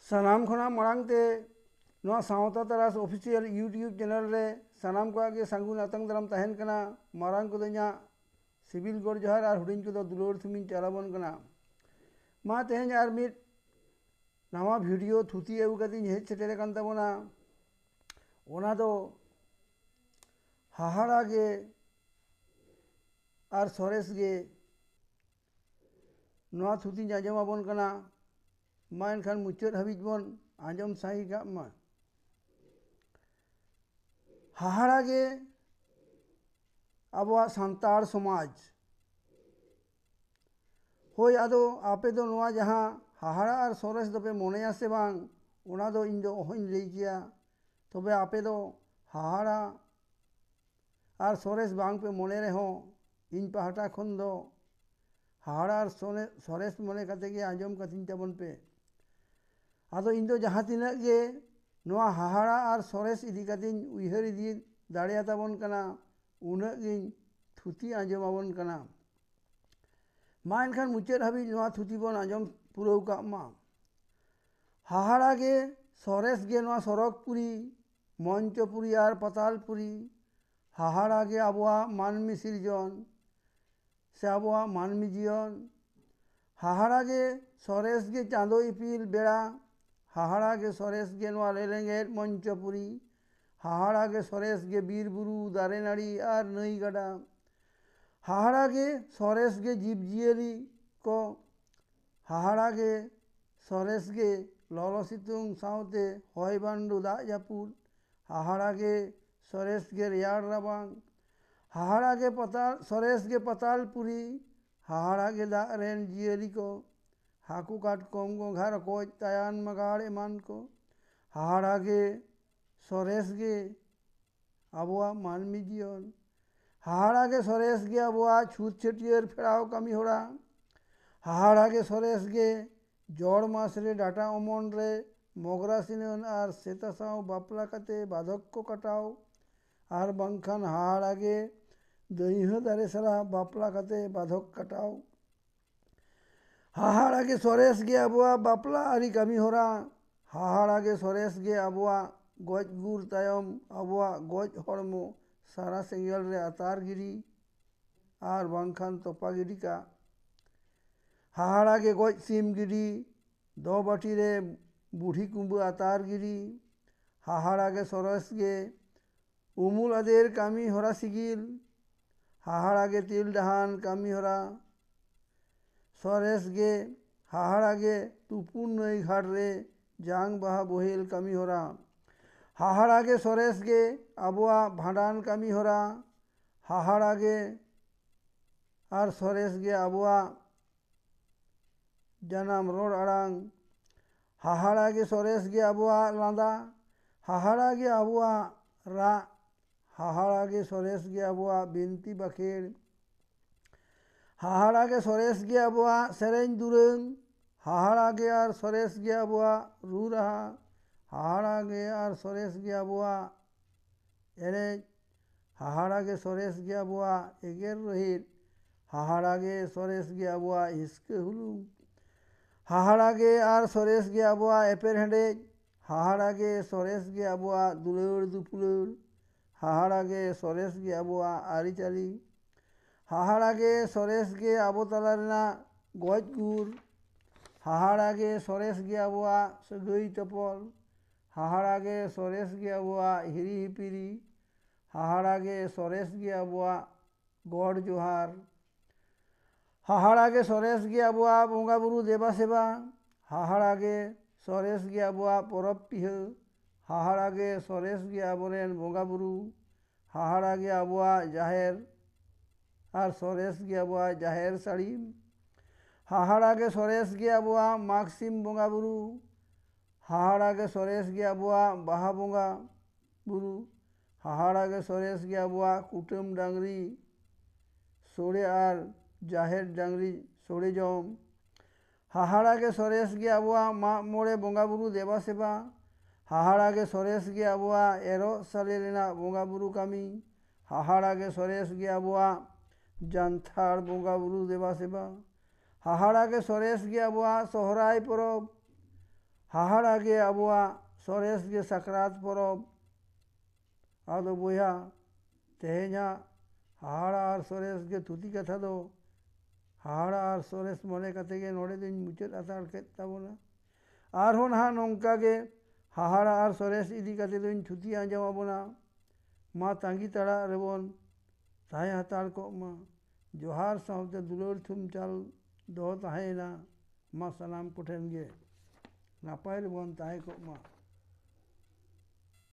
सानाम खना मांग ते नवा सावता तरास ऑफिशियल यूट्यूब चैनल रे सानाम को आगे सांगुन आतंग दराम तहन कना मारांग को द냐 सिविल गोर जोहार और हुडिंग को दुलोर थुमिन चालाबन कना मा तेहन यार मिट नवा वीडियो थुती एउ कदी हेज सेटेरे कान ताबोना ओना दो हाहाड़ा गे और सरेस गे नवा थुती आजम आबन कना मा एनखान मुचाद हाबिज बन आजम साही गाब मा हाहाड़ा गे आबोआ सांतार समाज होय आदो आपे दो नवा जहां हाहाड़ा और सरेस दोपे मोनेया से बांग ओना दो इन दो ओहइन लई किया तबे आपे दो हाहाड़ा और सरेस बांग पे मोने रहो इन पहाटा खन दो हाहाड़ा और सरेस मोने कते गे आजम कथिन ताबन पे आदो इन दो जहां तिनाक गे नवा हाहाड़ा और सरेस इदी कतिन उइहर इदी दाड़िया ताबन कना उनाक गिन थुती आजम आबन कना मा एनखान मुचाद हाबिज नवा थुती बन आजम पुरौ का मा हाहाड़ा गे सरेस गे नवा सरकपुरी मंचपुरी और पातालपुरी हाहाड़ा गे आबोआ मानमी सिरजन से आबोआ मानमी जीवन हाहाड़ा गे सरेस गे चाँदो इपिल बेड़ा हाहाड़ा गे सरेस गे नवा लेलेंगेट मंचपुरी हाहाड़ा गे सरेस गे बीर बुरु दारे नाड़ी और नई गाडा हाहाड़ा गे सरेस गे जीव जियरी को हाहाड़ा गे सरेस गे ललो सितुंग सावते हय बांडु दा जापुद हाहाड़ा गे सरेस गे रेयाड़ राबांग हाहाड़ा गे पताल सरेस गे पातालपुरी हाहाड़ा गे दा रेन जियरी को हाकू काटकम गोंघा रकोज तायान मगाड़ एमान को हाहाड़ा गे सरेस गे आबोआ मानमी जीवन हाहाड़ा गे सरेस गे आबोआ छूत छटियर फेड़ाओ कमी होड़ा हाहाड़ा गे सरेस गे जड़ मास रे डाटा अमन रे मोगरा सिनन और सेता साव बापला कते बाधक को कटाओ और बंखान हाहाड़ा गे दईह दारे सरा बापला कते बाधक कटाओ हाहाड़ा गे सरेस गे आबोआ बापला आरी कमी होरा हाहाड़ा गे सरेस गे आबोआ गज गुर तायम आबोआ गज हड़मो सारा सेंगल रे आतार गिरी और बंखान तोपा गिरी का हाहाड़ा गे गज सीम गिरी दो बाटी रे बूढ़ी कुंबू आतार गिरी हाहाड़ा गे सरेस गे उमुल आदेर कामी होरा सिगिल हाहाड़ा गे तिल डहान कामी होरा सरेस गे हाहाड़ा गे तुपुन नई घाट रे जांग बाहा बोहेल कामी होरा हाहाड़ा गे सरेस गे आबोआ भांडान कामी होरा हाहाड़ा गे और सरेस गे आबोआ जनाम रोड आड़ांग हाहाड़ा गे सरेस गे आबोआ लांदा हाहाड़ा गे आबोआ रा हाहाड़ा गे सरेस गे आबोआ बिनती बाखेड़ हाहाड़ा गे सरेस गे आबोआ सेरेंज दुरंग हाहाड़ा गे और सरेस गे आबोआ रू रहा हाहाड़ा गे और सरेस गे आबोआ एनेज हाहाड़ा गे सरेस गे आबोआ एगेर रहित हाहाड़ा गे सरेस गे आबोआ हिस्के हुलुम हाहाड़ा गे और सरेस गे आबोआ एपेर हेंडेज हाहाड़ा गे सरेस गे आबोआ दुलौर दुपुलौर हाहाड़ा गे सरेस गे आबोआ आरिचाली हाहाड़ा गे सरेस गे आबो तला रेना गज गुर हाहाड़ा गे सरेस गे आबोआ सगई तपल हाहाड़ा गे सरेस गे आबोआ हिरी हिपिरी हाहाड़ा गे सरेस गे आबोआ गड़ जोहार हाहाड़ा गे सरेस गे आबोआ बंगा बुरु देवा सेवा हाहाड़ा गे सरेस गे आबोआ परब पिह हाहाड़ा गे सरेस गे आबोरेन बंगा बुरु हाहाड़ा गे आबोआ जाहेर और सरेस गे आबोआ जाहेर साड़ीम हाहाड़ा गे सरेस गे आबोआ मागसिम बंगा बुरु हाहाड़ा गे सरेस गे आबोआ बाहा बंगा बुरु हाहाड़ा गे सरेस गे आबोआ कुटुम डांगरी सोड़े और जाहेर डांगरी सोड़े जम हाहाड़ा गे सरेस गे आबोआ माग मोड़े बंगा बुरु देवा सेवा हाहाड़ा गे सरेस गे आबोआ एरो साले रेना बंगा बुरु कामी हाहाड़ा गे सरेस गे आबोआ जानथार बंगा बुरु देवा सेवा हाहाड़ा गे सरेस गे आबोआ सोहराय परब ᱦᱟᱦᱟᱲᱟ ᱜᱮ ᱟᱵᱚᱣᱟᱜ ᱥᱚᱨᱮᱥ ᱜᱮ ᱥᱟᱠᱨᱟᱛ ᱯᱚᱨᱚᱵᱽ᱾ ᱟᱫᱚ ᱵᱚᱭᱦᱟ ᱛᱮᱦᱮᱧᱟᱜ ᱦᱟᱦᱟᱲᱟ ᱟᱨ ᱥᱚᱨᱮᱥ ᱜᱮ ᱛᱷᱩᱛᱤ ᱠᱟᱛᱷᱟ ᱫᱚ ᱦᱟᱦᱟᱲᱟ ᱟᱨ ᱥᱚᱨᱮᱥ ᱢᱚᱱᱮ ᱠᱟᱛᱮ ᱜᱮ ᱱᱚᱰᱮ ᱫᱚᱧ ᱢᱩᱪᱟᱹᱫ ᱦᱟᱛᱟᱲ ᱠᱮᱫ ᱛᱟᱵᱚᱱᱟ᱾ ᱟᱨᱦᱚᱸ ᱱᱟᱦᱟᱜ ᱱᱚᱝᱠᱟ ᱜᱮ ᱦᱟᱦᱟᱲᱟ ᱟᱨ ᱥᱚᱨᱮᱥ ᱤᱫᱤ ᱠᱟᱛᱮ ᱫᱚᱧ ᱛᱷᱩᱛᱤ ᱟᱸᱡᱚᱢ ᱟᱵᱚᱱᱟ᱾ ᱢᱟ ᱛᱟᱺᱜᱤ ᱛᱟᱲᱟᱜ ᱨᱮᱵᱚᱱ ᱛᱟᱦᱮᱸ ᱦᱟᱛᱟᱲ ᱠᱚᱜ ᱢᱟ᱾ ᱡᱚᱦᱟᱨ ᱥᱟᱶᱛᱮ ᱫᱩᱞᱟᱹᱲ ᱛᱷᱩᱢ ᱪᱟᱞ ᱫᱚᱦᱚ ᱛᱟᱦᱮᱸᱭᱮᱱᱟ᱾ ᱢᱟ ᱥᱟᱱᱟᱢ ᱠᱚᱴᱷᱮᱱ ᱜᱮ ᱱᱟᱯᱟᱭ ᱨᱮᱵᱚᱱ ᱛᱟᱦᱮᱸ ᱠᱚᱜ ᱢᱟ᱾